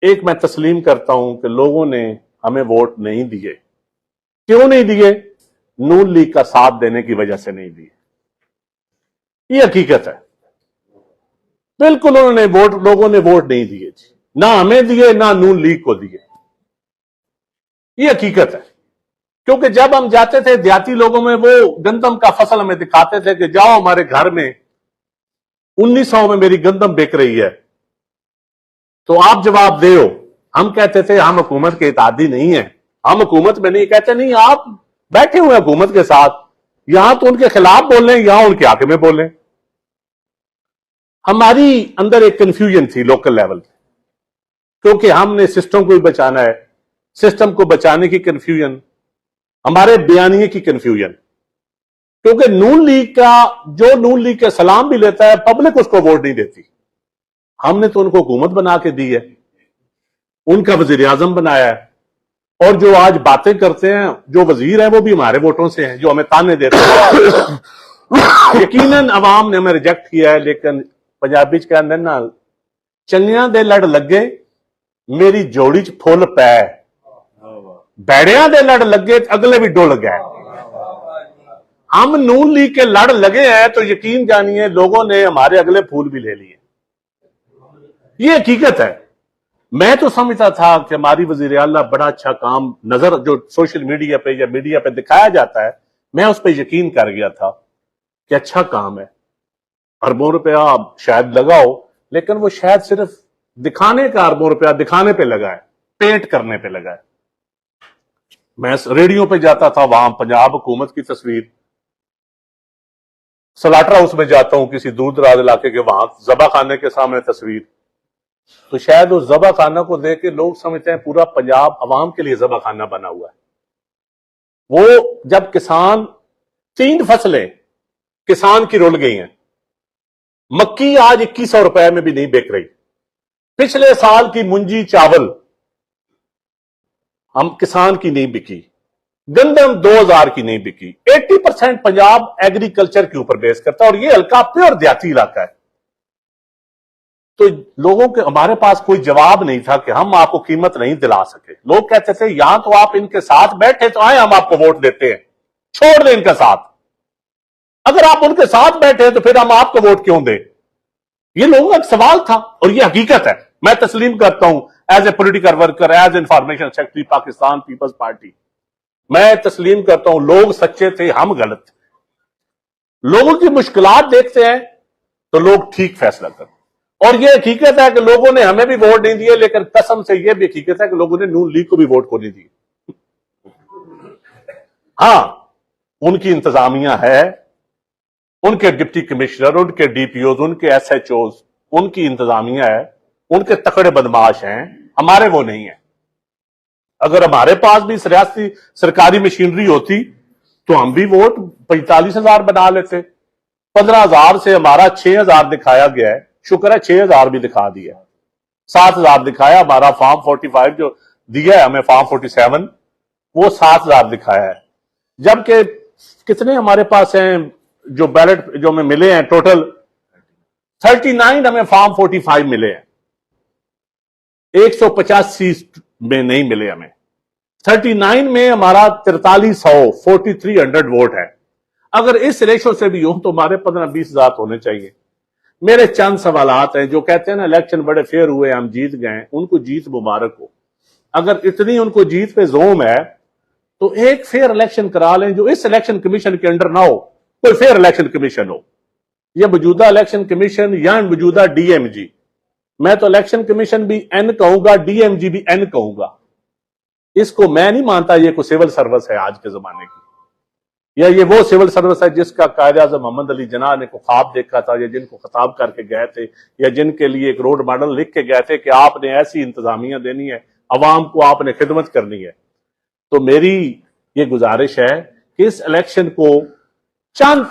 एक मैं तस्लीम करता हूं कि लोगों ने हमें वोट नहीं दिए। क्यों नहीं दिए? नून लीग का साथ देने की वजह से नहीं दिए। ये हकीकत है। बिल्कुल लोगों ने वोट नहीं दिए जी, ना हमें दिए ना नून लीग को दिए। ये हकीकत है। क्योंकि जब हम जाते थे देहाती लोगों में, वो गंदम का फसल हमें दिखाते थे कि जाओ हमारे घर में 1900 में मेरी गंदम बिक रही है, तो आप जवाब दे। हम कहते थे हम हुकूमत के इत्तेहादी नहीं है, हम हुकूमत में नहीं। कहते नहीं, आप बैठे हुए हुकूमत के साथ, यहां तो उनके खिलाफ बोलें, यहां उनके आके में बोलें। हमारी अंदर एक कंफ्यूजन थी लोकल लेवल पे, क्योंकि हमने सिस्टम को भी बचाना है। सिस्टम को बचाने की कंफ्यूजन, हमारे बयानिए की कंफ्यूजन, क्योंकि नून लीग का सलाम भी लेता है, पब्लिक उसको वोट नहीं देती। हमने तो उनको हुकूमत बना के दी है, उनका वजीर आजम बनाया है, और जो आज बातें करते हैं, जो वजीर हैं, वो भी हमारे वोटों से हैं, जो हमें ताने देते हैं। यकीनन अवाम ने हमें रिजेक्ट किया है, लेकिन पंजाबी च कहंदे ना, चंगियां दे लड़ लगे मेरी जोड़ी च फुल पै, बैड़ियां दे लड़ लगे अगले भी डुल गए। हम नून लीग के लड़ लगे हैं तो यकीन जानिए लोगों ने हमारे अगले फूल भी ले लिए। ये हकीकत है। मैं तो समझता था कि हमारी वजीर आला बड़ा अच्छा काम नजर जो सोशल मीडिया पे या मीडिया पे दिखाया जाता है, मैं उस पर यकीन कर गया था कि अच्छा काम है, अरबों रुपया शायद लगाओ, लेकिन वो शायद सिर्फ दिखाने का अरबों रुपया दिखाने पे लगा है, पेंट करने पे लगा है। मैं रेडियो पे जाता था, वहां पंजाब हुकूमत की तस्वीर, सलाटर हाउस में जाता हूं किसी दूर दराज इलाके के, वहां जबा खाने के सामने तस्वीर, तो शायद उस जबा खाना को देख के लोग समझते हैं पूरा पंजाब अवाम के लिए जबा खाना बना हुआ है। वो जब किसान 3 फसलें किसान की रुल गई हैं, मक्की आज 2100 रुपए में भी नहीं बिक रही, पिछले साल की मुंजी चावल हम किसान की नहीं बिकी, गंदम 2000 की नहीं बिकी। 80% पंजाब एग्रीकल्चर के ऊपर बेस करता है, और ये हल्का प्योर देहाती इलाका है। तो लोगों के, हमारे पास कोई जवाब नहीं था कि हम आपको कीमत नहीं दिला सके। लोग कहते थे यहां तो आप इनके साथ बैठे तो आए, हम आपको वोट देते हैं, छोड़ दें इनका साथ। अगर आप उनके साथ बैठे तो फिर हम आपको वोट क्यों दें? ये लोगों का एक सवाल था, और ये हकीकत है। मैं तस्लीम करता हूं as a political worker, as information secretary Pakistan Peoples Party, मैं तस्लीम करता हूं लोग सच्चे थे, हम गलत थे। लोगों की मुश्किलात देखते हैं तो लोग ठीक फैसला करते हैं। और यह हकीकत है कि लोगों ने हमें भी वोट नहीं दिए, लेकिन कसम से यह भी हकीकत है कि लोगों ने नून लीग को भी वोट को नहीं दिए। हां, उनकी इंतजामिया है, उनके डिप्टी कमिश्नर, उनके डीपीओ, उनके एसएचओ, उनकी इंतजामिया है, उनके तकड़े बदमाश हैं, हमारे वो नहीं है। अगर हमारे पास भी रियासती सरकारी मशीनरी होती तो हम भी वोट 45,000 बना लेते। 15,000 से हमारा 6,000 दिखाया गया है, शुक्र है 6,000 भी दिखा दिया, 7,000 दिखाया। हमारा फॉर्म 45 जो दिया है हमें, फॉर्म 47, वो 7,000 दिखाया है। जबकि कितने हमारे पास हैं जो बैलेट जो हमें मिले हैं, टोटल 39 हमें फॉर्म 45 मिले हैं, 185 में नहीं मिले हमें। 39 में हमारा 4300 वोट है। अगर इस रेशो से भी हो तो हमारे 15-20 हजार होने चाहिए। मेरे चंद सवालात हैं। जो कहते हैं ना इलेक्शन बड़े फेयर हुए, हम जीत गए, उनको जीत मुबारक हो। अगर इतनी उनको जीत पे जोम है तो एक फेयर इलेक्शन करा लें, जो इस इलेक्शन कमीशन के अंडर ना हो, कोई फेयर इलेक्शन कमीशन हो, या मौजूदा इलेक्शन कमीशन या मौजूदा डीएमजी। मैं तो इलेक्शन कमीशन भी एन कहूंगा, डीएमजी भी एन कहूंगा। इसको मैं नहीं मानता ये कोई सिविल सर्विस है आज के जमाने की, या ये वो सिविल सर्विस है जिसका कायदे आज़म मोहम्मद अली जिन्ना ने को ख्वाब देखा था, या जिनको खिताब करके गए थे, या जिनके लिए एक रोड मॉडल लिख के गए थे कि आपने ऐसी इंतजामिया देनी है, अवाम को आपने खिदमत करनी है। तो मेरी ये गुजारिश है कि इस इलेक्शन को चंद